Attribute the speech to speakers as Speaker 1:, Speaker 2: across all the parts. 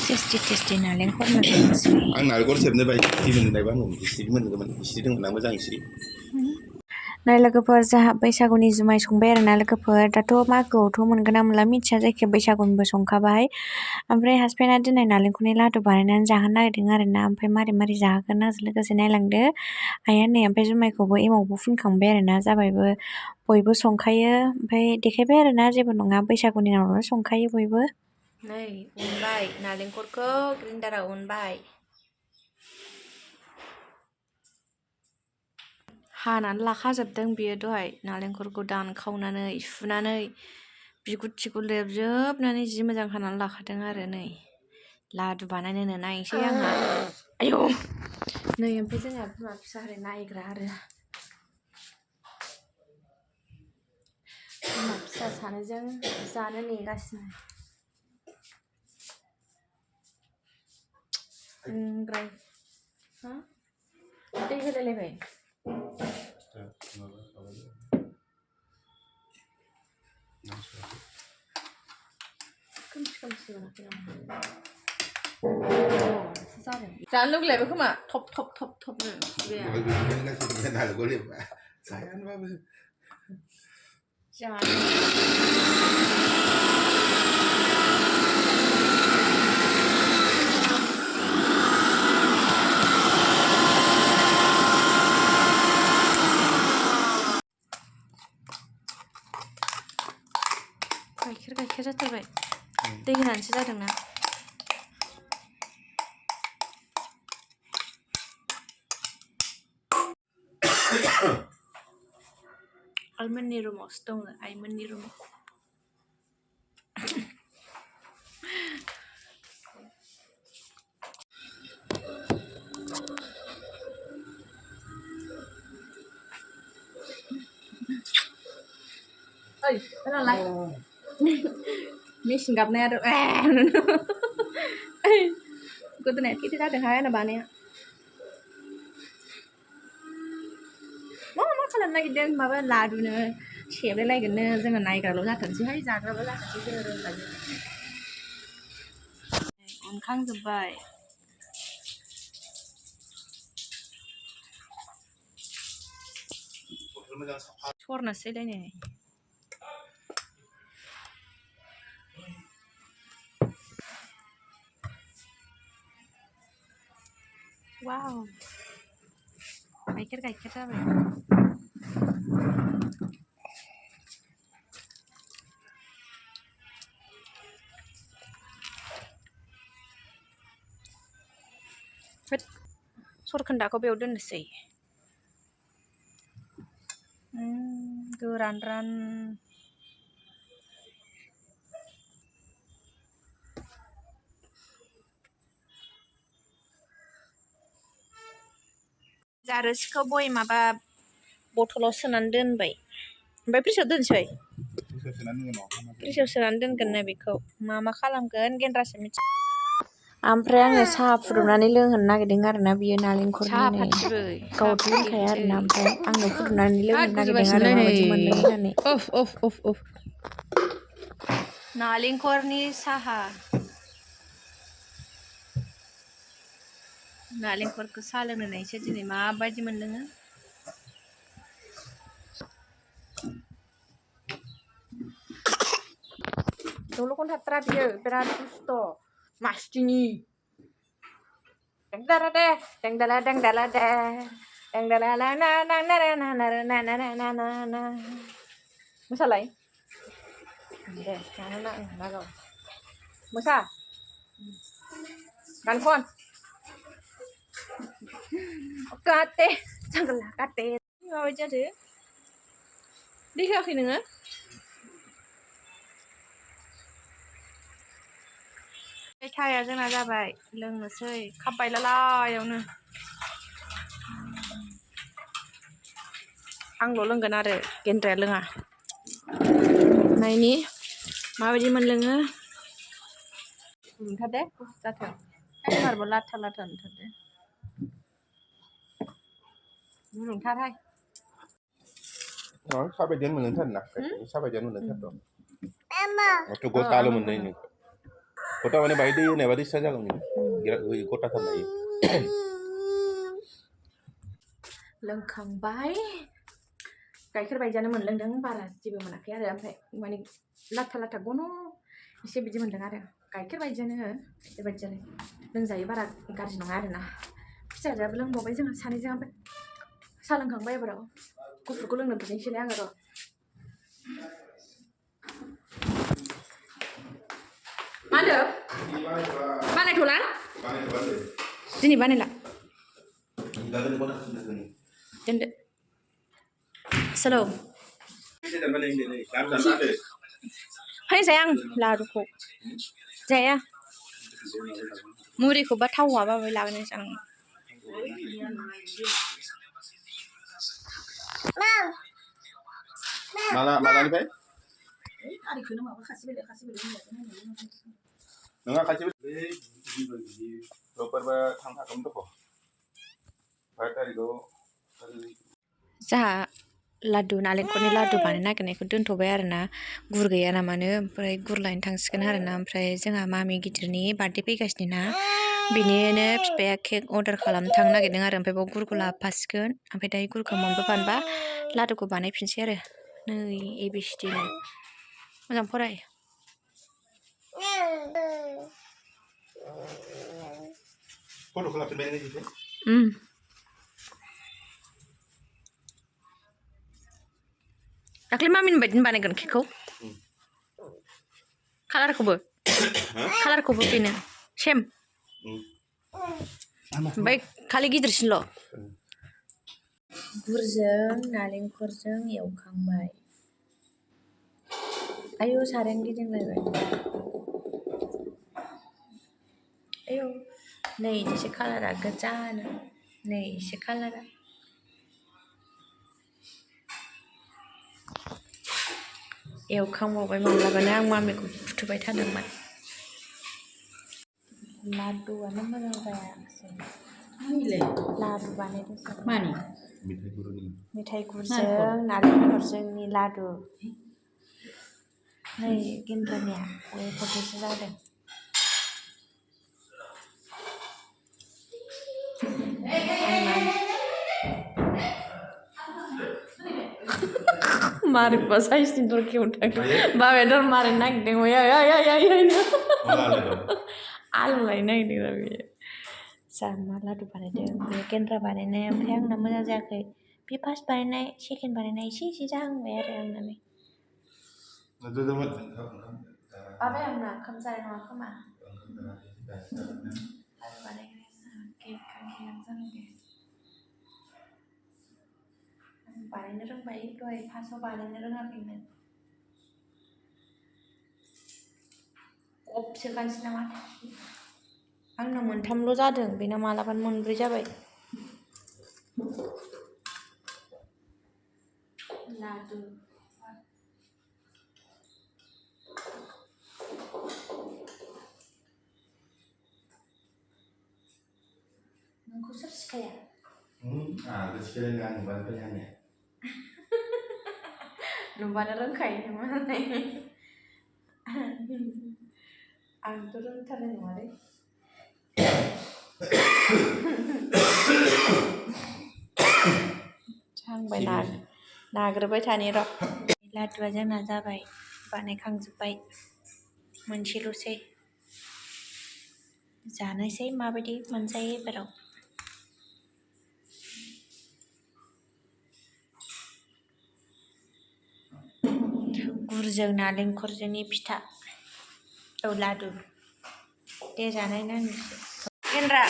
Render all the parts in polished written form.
Speaker 1: टेस्टि नालेंखर मोननोसै
Speaker 2: आं नालेंखर सेबनो बाय सिरि मोननायबा आं सिरि मोनगौमोन सिरि दंमोन ना मोजां सिरि
Speaker 1: नै लोगोफोर जोंहा बैसागुनि जुमाय संबाय आरोना लोगोफोर दाथ' मागोआवथ' मोनगोन ना मोनला मिथिया जायखिया बैसागुनिबो संखाबाय ओमफ्राय हासबेन्डआ दिनै नालेंखरनि लादु बानायनानै जाहोनो नागिरदों आरोना ओमफ्राय मारै जाहोगोन आंजों लोगोसे नायलांदो आइया नै ओमफ्राय जुमायखौबो एमावबो फुनखांबाय आरोना जाबायबो बयबो संखायो ओमफ्राय देखायबाय आरोना जेबो नङा बैसागुनि नामावनो संखायो बयबो नै उनबाय नालेंखरखौ ग्रिन्डाराव उनबाय हानानै लाखाजोबदों बियो दहाय नालेंखरखौ दानखावनानै सुनानै बिगुर थिगुर लेबजोबनानै जि मोजां हानानै लाखादों आरो नै लादु बानायनो नायनोसै आंहा आयौ नै ओमफ्राय जोंहा बिमा फिसा ओरै नायग्रा आरो बिमा फिसा सानैजों जानो नेगासिनो ओमफ्राय हा दै होलायलायबाय खोमसि जानो लुगैलायबाय खोमा थबनो गाइखेर जाथारबाय दै होनानैसो जादोंना आइमोननि रुमावसो दङ आइमोननि रुमाव ओइ खोनालाय मेसिन गाबनाया गोदोनाया खिथि जादोंहाय आंना बानाया मा खालामनो नागिरदों माबा लादुनो सेबलायलायगोननो जोङो नायग्राल' जाथोंसैहाय जाग्राल' जाथोंसै जोङो रोंखायो उनखांजोब्बाय सरनोसैलायनो वाव गाइखेर जाबाय सरखोन्दाखौ बेयाव दोननोसै गोरान जारोसिखौ बय माबा बथलाव सोनानै दोनबाय ओमफ्राय फ्रिजआव दोनसै फ्रिजआव सोनानै दोनगोन ना बेखौ मा खालामगोन गेन्द्रासो मिथि ओमफ्राय आङो साहा फुदुंनानै लोंहोनो नागिरदों आरोना बियो नालेंखरनि नै गावथ' लोंखाया आरोना ओमफ्राय आंनो फुदुंनानै लोंहोनो नागिरदों आरो माबायदि मोनदों होननानै नालेंखरनि साहा नालेंखरखौ साहा लोंनो नायसै दिनै माबायदि मोनलोङो दल'खौनो थाथारा बियो बिराद दुस्थ' मासथिनि मोसालाय दे जानो ना गाव मोसा गान खन काटे जागोनला काटे माबायदि जादो दै होआखै नोङो साहाया जोंना जाबाय लोंनोसै खाबबायला लायावनो आंल' लोंगोन आरो गेन्द्राया लोङा नायनि माबायदि मोनलोङो हमथादे जाथों एबारबो लाथा नुथारदे गुदुंथारहाय
Speaker 2: साबायदियानो मोनलोंथारोना साबायदियानो मोनलोंथारथ' गथाल' मोननाय गथा माने बाहाय दै होनायबा दैस्रा जागोन गथा खालामनो हायो
Speaker 1: लोंखांबाय गाइखेर बायदियानो मोनलोंदों बारा जेबो मोनाखै आरो ओमफ्राय माने लाथा लाथा गन' एसे बिदि मोनदों आरो गाइखेर बायदियानो बेबायदियानो लोंजायो बारा गाज्रि नङा आरोना फिसाजोआबो लोंबावबाय जोंहा सानैजों ओमफ्राय साहा लोंखांबाय एबाराव गुफुरखौ लोंनो बिदिनोसैलाय आङो र' मा होनदों बानायथ'ला दिनै बानायला दोनदो सोलौ है जाया आं लारुखौ जाया मुरिखौबा थाव माबाबाय लाबोनोसै आं
Speaker 2: मालानिफ्राय नङा खाथिबो रबिबारबा थांखागोन दख' 5 तारिखआव जोंहा लादु नालेंखरनि लादु बानायनो नागिरनायखौ दोनथ'बाय आरोना गुर गैया नामानो ओमफ्राय गुर लायनो थांसिगोन आरोना ओमफ्राय जोंहा मामि गिदिरनि बार्थडे फैगासिनो ना बिनिनो बिफाया केक अर्डार खालामनो थांनो नागिरदों आरो ओमफ्राय बाव गुरखौ लाबोफासिगोन ओमफ्राय दायो गुरखौ मोनबोफानबा लादुखौ बानायफिनसै आरो नै ABCD मोजां फराय फट'खौ लाफिनबाय नों दिसे दाख्लै मामिनि बायदिनो बानायगोन केकखौ कालारखौबो बेनो सेम ओमफ्राय खालि गिदिरसिनल' गुरजों नालेंखरजों एवखांबाय आयौ सारायानो गिदिंलायबाय आयौ नै एसे कालारा गोजानो नै एसे कालारा एवखांबावबाय माब्लाबानो आं मामिखौ फुथुबाय थादोंमोन लादुआनो मोजां जायाखिसै लादु बानायदोंसो मानि मेथाइ गुरजों नालेंखरजोंनि लादु नै गेन्द्रानिया फट'सो जादों मारिबा साइसनि दरखियाव थांदों बाबाया दर मारिनो नागिरदों आलु लायनो नागिरदों बेयो जोंहा मा लादु बानायदों बे गेन्द्रा बानायनाय ओमफ्राय आंना मोजां जायाखै बे फार्स्ट बानायनाय सेकेन्ड बानायनाय एसे जाहांबाय आरो आंनालाय बाबाया आंना ओंखाम जानाय नङा खोमा आलु बानायग्राया केक जानांगौ बानायनो रोंबाय दहाय फार्स्टआव बानायनो रोङाखैमोन सोखानोसै नामा आंना मोनथामल' जादों बेना मालाबानो मोनब्रै जाबाय लादु नोंखौ सोर सिखाया आंखौ सिखायनो आं नुबानो रोंखायो नुबानो रोंखायो नामा आंथ' रोंथारनाय नङालै जाहांबाय नाग्रोबाय थानि र' लादुआ जोंना जाबाय बानायखांजोब्बाय मोनसेल'सै जानोसै माबायदि मोनजायो एबाराव गुरजों नालेंखरजोंनि फिथा औ लादु दे जानाय नायनोसै गेन्द्रा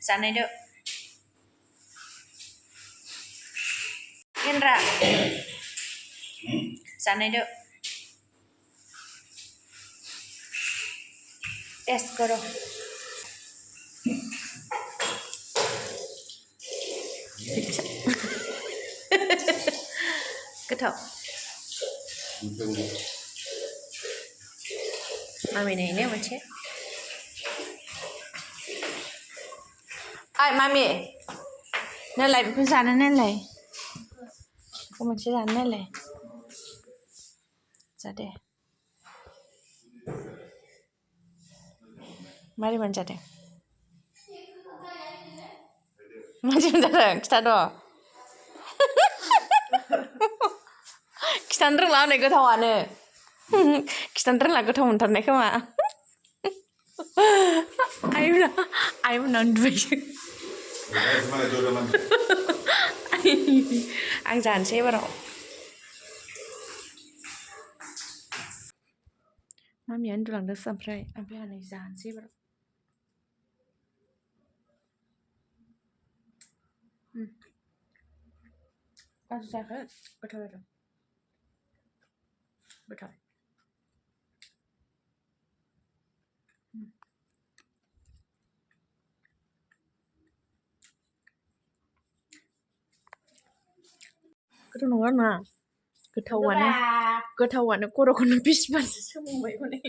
Speaker 2: जानायदो गेन्द्रा जानायदो टेस्ट करो गोथाव मामि नायनो मोनसे ओइ मामि नालाय बेखौ जानो नालाय बेखौ मोनसे जानो नालाय जा दे मारै मोनजादों? मारै मोनजादों? खिथाद'। खिथानो रोंला हनै गोथावानो। खिथानो रोंला गोथाव मोनथारनाय खोमा। आइमोना उन्दुबायसो। आं जानोसै एबाराव। मामिया उन्दुलांदोंसो ओमफ्राय आं नै जानोसै एबाराव। गाज्रि जायाखै गोथाव जादों। गोथाव। गोथाव नङा मा गोथावानो खर'खौनो बिसिबारसो सोमावबाय हनै।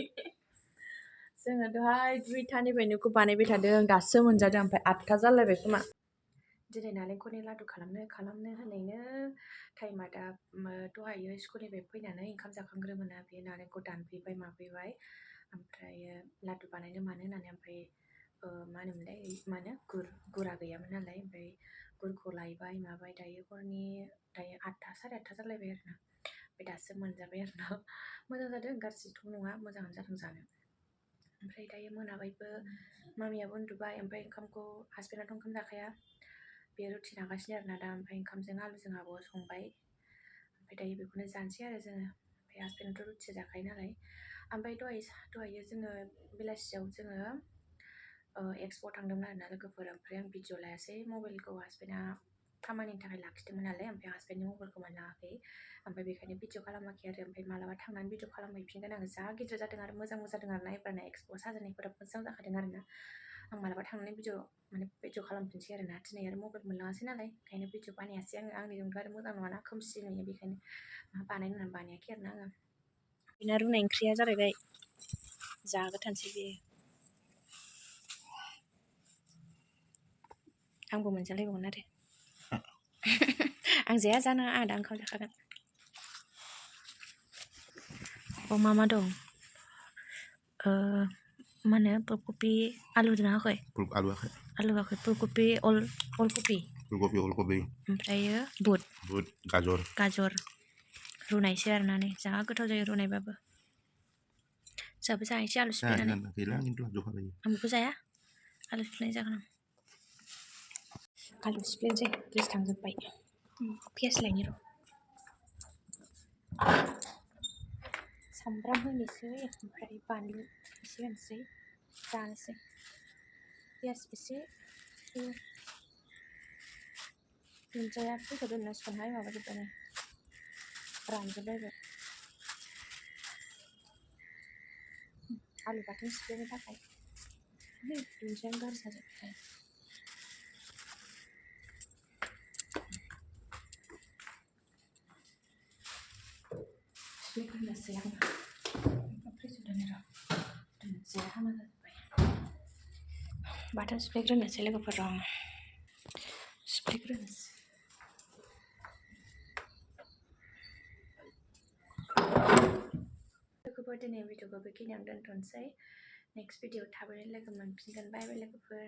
Speaker 2: जोङो दहाय 2टानिफ्रायनो बानायबाय थादों दासो मोनजादों ओमफ्राय 8टा जालायबाय खोमा। दिनै नालेंखरनि लादु खालामनो होनैनो टाइमा दा दहायो स्कुलनिफ्राय फैनानै ओंखाम जाखांग्रो मोना बे नालेंखर दानफैबाय माफैबाय ओमफ्रायो लादु बानायनो मानो होननानै ओमफ्राय मा होनोमोनलाय गुरा गैयामोन नालाय ओमफ्राय गुरखौ लायबाय माबाय दायो 8टा 8:30 जालायबाय आरोना ओमफ्राय दासो मोनजाबाय आरोना मोजां जादों गाज्रिथ' नङा मोजाङानो जादों जानो। ओमफ्राय दायो मोनाबायबो मामियाबो उन्दुबाय ओमफ्राय ओंखामखौ हासबेन्डआथ' ओंखाम जाखाया बे रुटि नागासिनो आरोना दा ओमफ्राय ओंखामजों आलुजों आब'आ संबाय ओमफ्राय दायो बेखौनो जानोसै आरो जोङो ओमफ्राय हासबेन्डआथ' रुटि जाखायो नालाय ओमफ्राय दहायो जोङो बेलासियाव जोङो एक्सप'आव थांदोंमोन आरोना लोगोफोर ओमफ्राय आं भिडिअ लायासै मबाइलखौ हासबेन्डआ खामानिनि थाखाय लाखिदोंमोन नालाय ओमफ्राय हासबेन्डनि मबाइलखौ मोनलाङाखै ओमफ्राय बेखायनो भिडिअ खालामाखै आरो ओमफ्राय मालाबा थांनानै भिडिअ खालामहैफिनगोन आङो जा गिदिर जादों आरो मोजांबो जादों आरोना एबारना एक्सप'आव साजायनायफोरा मोजां जाखादों आरोना आं मालाबा थांनानै भिडिअ खालामफिनसै आरोना दिनै आरो मबाइल मोनलाङासै नालाय ओंखायनो भिडिअ बानायासै आङो आंनिजोंथ' आरो मोजां नङाना खोमसि नुयो बेखायनो बानायनो होननानै बानायाखै आरोना आङो। बेना रुनाय ओंख्रिया जालायबाय जागोथारसै बेयो। आंबो मोनजालायबावगोन आरो आं जाया जानाङा आं दा ओंखाम जाखागोन। मा दं मा होनो फुलकबि आलु होदोंना होआखै? आलु होआखै फुलकबि अलकबि ओमफ्रायो बुट गाजर रुनायसो आरोना नै जा गोथाव जायो रुनायबाबो जोंहाबो जाहैसै आलु सिफ्लेनानै आं बेखौ जाया आलु सिफ्लेनाय जागोन आं आलु सिफ्लेनोसै गेस थांजोब्बाय पियास लायनि र' सामब्राम होनोसै ओमफ्राय बानलु एसे होनोसै जानोसै पियास एसे दुन्दिया फैसा दोननांसिगोनहाय माबाजोब्बाय रानजोबलायबाय आलु बाथोन सिफ्लेनो थाखाय दुन्दियानो गाज्रि जाजोब्बाय सिफ्लेग्रोनोसै आङो फ्रिजआव दोननो र' दुन्दिया हामा जाजोब्बाय बाथोन सिफ्लेग्रोनोसै लोगोफोर र' आङो सिफ्लेग्रोनोसै लोगोफोर दिनै भिडिअखौ बेखिनियावनो दोनथ'नोसै नेक्स्ट भिडिअ थाबैनो लोगो मोनफिनगोन बाय बाय लोगोफोर।